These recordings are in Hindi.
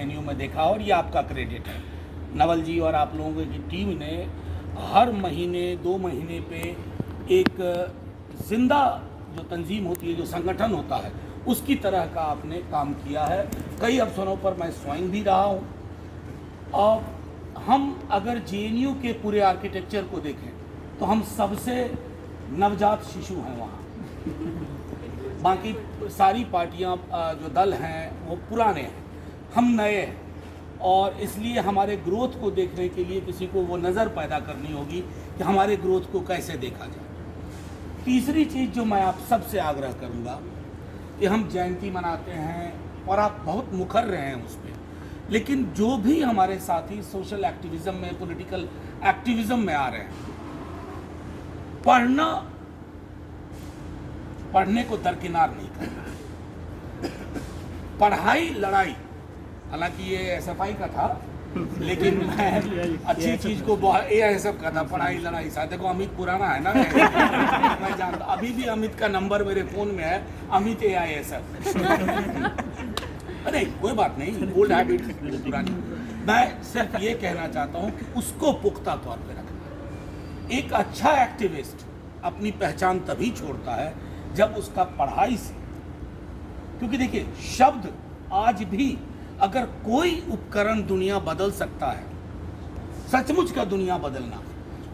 जेएनयू में देखा, और ये आपका क्रेडिट है नवल जी और आप लोगों की टीम ने हर महीने 2 महीने पे एक जिंदा जो तंजीम होती है, जो संगठन होता है, उसकी तरह का आपने काम किया है। कई अवसरों पर मैं स्वयं भी रहा हूँ। और हम अगर जेएनयू के पूरे आर्किटेक्चर को देखें तो हम सबसे नवजात शिशु हैं वहाँ। बाकी सारी पार्टियाँ जो दल हैं वो पुराने हैं, हम नए हैं, और इसलिए हमारे ग्रोथ को देखने के लिए किसी को वो नज़र पैदा करनी होगी कि हमारे ग्रोथ को कैसे देखा जाए। तीसरी चीज़ जो मैं आप सबसे आग्रह करूँगा कि हम जयंती मनाते हैं और आप बहुत मुखर रहे हैं उस पर, लेकिन जो भी हमारे साथी सोशल एक्टिविज़म में, पॉलिटिकल एक्टिविज़म में आ रहे हैं, पढ़ने को दरकिनार नहीं करना। पढ़ाई लड़ाई, हालांकि ये एसएफआई का था, लेकिन मैं अच्छी चीज़ को बहुत एआईएसएफ का था। पढ़ाई लड़ाई साथ देखो, अमित पुराना है ना मैं जानता, अभी भी अमित का नंबर मेरे फ़ोन में है, अमित एआईएसएफ। अरे कोई बात नहीं, ओल्ड हैबिट पुरानी। मैं सिर्फ ये कहना चाहता हूँ कि उसको पुख्ता तौर पे रखना। एक अच्छा एक्टिविस्ट अपनी पहचान तभी छोड़ता है जब उसका पढ़ाई से, क्योंकि देखिए शब्द आज भी, अगर कोई उपकरण दुनिया बदल सकता है, सचमुच का दुनिया बदलना,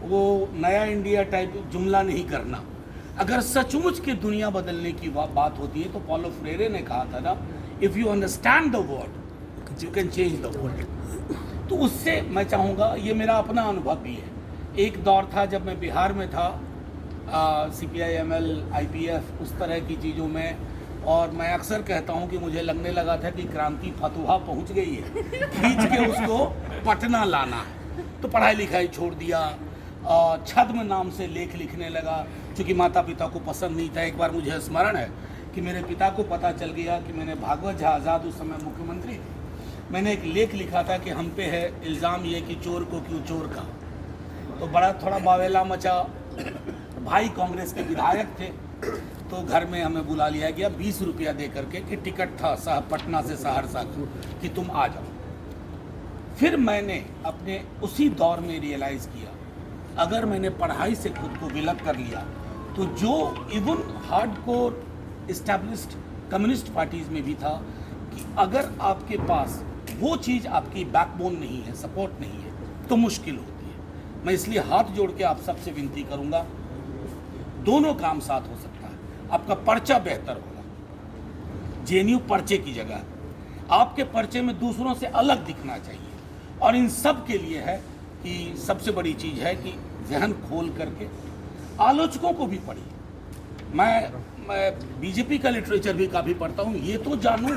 वो नया इंडिया टाइप जुमला नहीं करना, अगर सचमुच के दुनिया बदलने की बात होती है तो पॉलो फ्रेरे ने कहा था ना, if you understand the world you can change the world. तो उससे मैं चाहूँगा, ये मेरा अपना अनुभव भी है। एक दौर था जब मैं बिहार में था, CPI-ML, IPF, उस तरह की चीज़ों में, और मैं अक्सर कहता हूँ कि मुझे लगने लगा था कि क्रांति फतुहा पहुँच गई है, खींच के उसको पटना लाना है। तो पढ़ाई लिखाई छोड़ दिया, छद्म नाम से लेख लिखने लगा, क्योंकि माता पिता को पसंद नहीं था। एक बार मुझे स्मरण है कि मेरे पिता को पता चल गया कि मैंने भागवत झा आज़ाद, उस समय मुख्यमंत्री, मैंने एक लेख लिखा था कि हम पे है इल्ज़ाम ये कि चोर को क्यों चोर का। तो बड़ा थोड़ा बावेला मचा। भाई कांग्रेस के विधायक थे, तो घर में हमें बुला लिया गया 20 रुपया दे करके कि टिकट था पटना से सहरसा कि तुम आ जाओ। फिर मैंने अपने उसी दौर में रियलाइज़ किया, अगर मैंने पढ़ाई से खुद को विलग कर लिया तो जो even hardcore established communist parties में भी था कि अगर आपके पास वो चीज़, आपकी बैकबोन नहीं है, सपोर्ट नहीं है, तो मुश्किल होती है। मैं इसलिए हाथ जोड़ के आप सबसे विनती करूँगा, दोनों काम साथ हो सकता है। आपका पर्चा बेहतर होगा, जेएनयू पर्चे की जगह, आपके पर्चे में दूसरों से अलग दिखना चाहिए। और इन सब के लिए है कि सबसे बड़ी चीज़ है कि जहन खोल करके आलोचकों को भी पढ़िए। मैं बीजेपी का लिटरेचर भी काफ़ी पढ़ता हूँ, ये तो जानूँ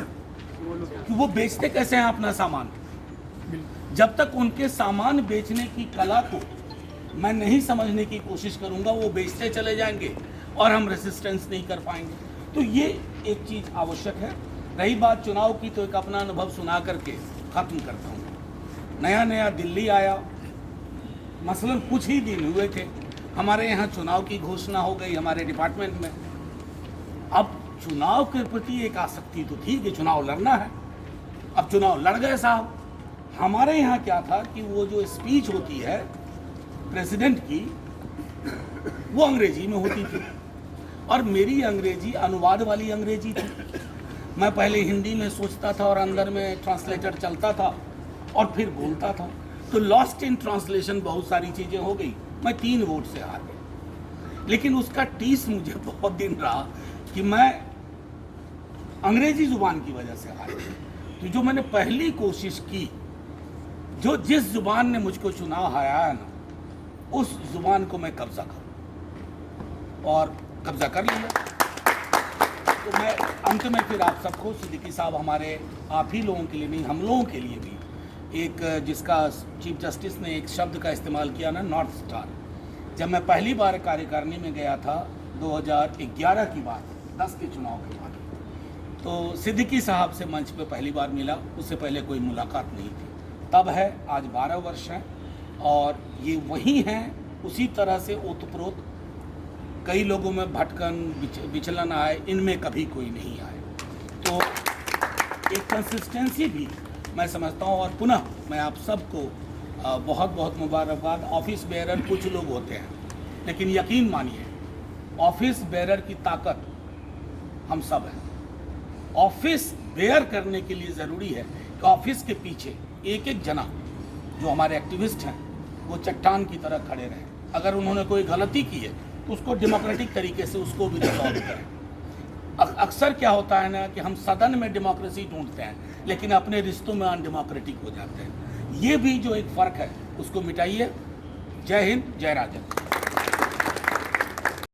कि वो बेचते कैसे हैं अपना सामान। जब तक उनके सामान बेचने की कला को मैं नहीं समझने की कोशिश करूंगा, वो बेचते चले जाएंगे और हम रेसिस्टेंस नहीं कर पाएंगे। तो ये एक चीज़ आवश्यक है। रही बात चुनाव की, तो एक अपना अनुभव सुना करके ख़त्म करता हूँ। नया नया दिल्ली आया, मसलन कुछ ही दिन हुए थे, हमारे यहाँ चुनाव की घोषणा हो गई हमारे डिपार्टमेंट में। अब चुनाव के प्रति एक आसक्ति तो थी कि चुनाव लड़ना है। अब चुनाव लड़ गए साहब। हमारे यहाँ क्या था कि वो जो स्पीच होती है प्रेसिडेंट की, वो अंग्रेजी में होती थी, और मेरी अंग्रेजी अनुवाद वाली अंग्रेजी थी। मैं पहले हिंदी में सोचता था और अंदर में ट्रांसलेटर चलता था और फिर बोलता था, तो लॉस्ट इन ट्रांसलेशन बहुत सारी चीज़ें हो गई। मैं 3 वोट से हार गया। लेकिन उसका टीस मुझे बहुत दिन रहा कि मैं अंग्रेजी ज़ुबान की वजह से हार गया। तो जो मैंने पहली कोशिश की, जो जिस ज़ुबान ने मुझको चुनाव हराया ना, उस ज़ुबान को मैं कब्ज़ा करूँ, और कब्ज़ा कर लिया। तो मैं अंत में फिर आप सबको, सिद्दीकी साहब हमारे आप ही लोगों के लिए नहीं, हम लोगों के लिए भी, एक जिसका चीफ जस्टिस ने एक शब्द का इस्तेमाल किया ना, नॉर्थ स्टार। जब मैं पहली बार कार्यकारिणी में गया था 2011 की बात, 10 के चुनाव के बाद, तो सिद्दीकी साहब से मंच पे पहली बार मिला। उससे पहले कोई मुलाकात नहीं थी। तब है, आज 12 वर्ष हैं, और ये वही हैं उसी तरह से ओतप्रोत। कई लोगों में भटकन विचलन आए, इनमें कभी कोई नहीं आए। तो एक कंसिस्टेंसी भी मैं समझता हूँ। और पुनः मैं आप सबको बहुत बहुत मुबारकबाद। ऑफिस बेरर कुछ लोग होते हैं, लेकिन यकीन मानिए ऑफिस बेरर की ताकत हम सब हैं। ऑफिस बेयर करने के लिए ज़रूरी है कि ऑफिस के पीछे एक एक जना जो हमारे एक्टिविस्ट हैं वो चट्टान की तरह खड़े रहें। अगर उन्होंने कोई गलती की है तो उसको डेमोक्रेटिक तरीके से उसको भी रिजॉल्व करें। अक्सर क्या होता है ना कि हम सदन में डेमोक्रेसी ढूंढते हैं, लेकिन अपने रिश्तों में अनडेमोक्रेटिक हो जाते हैं। ये भी जो एक फ़र्क है उसको मिटाइए। जय हिंद, जय राजन।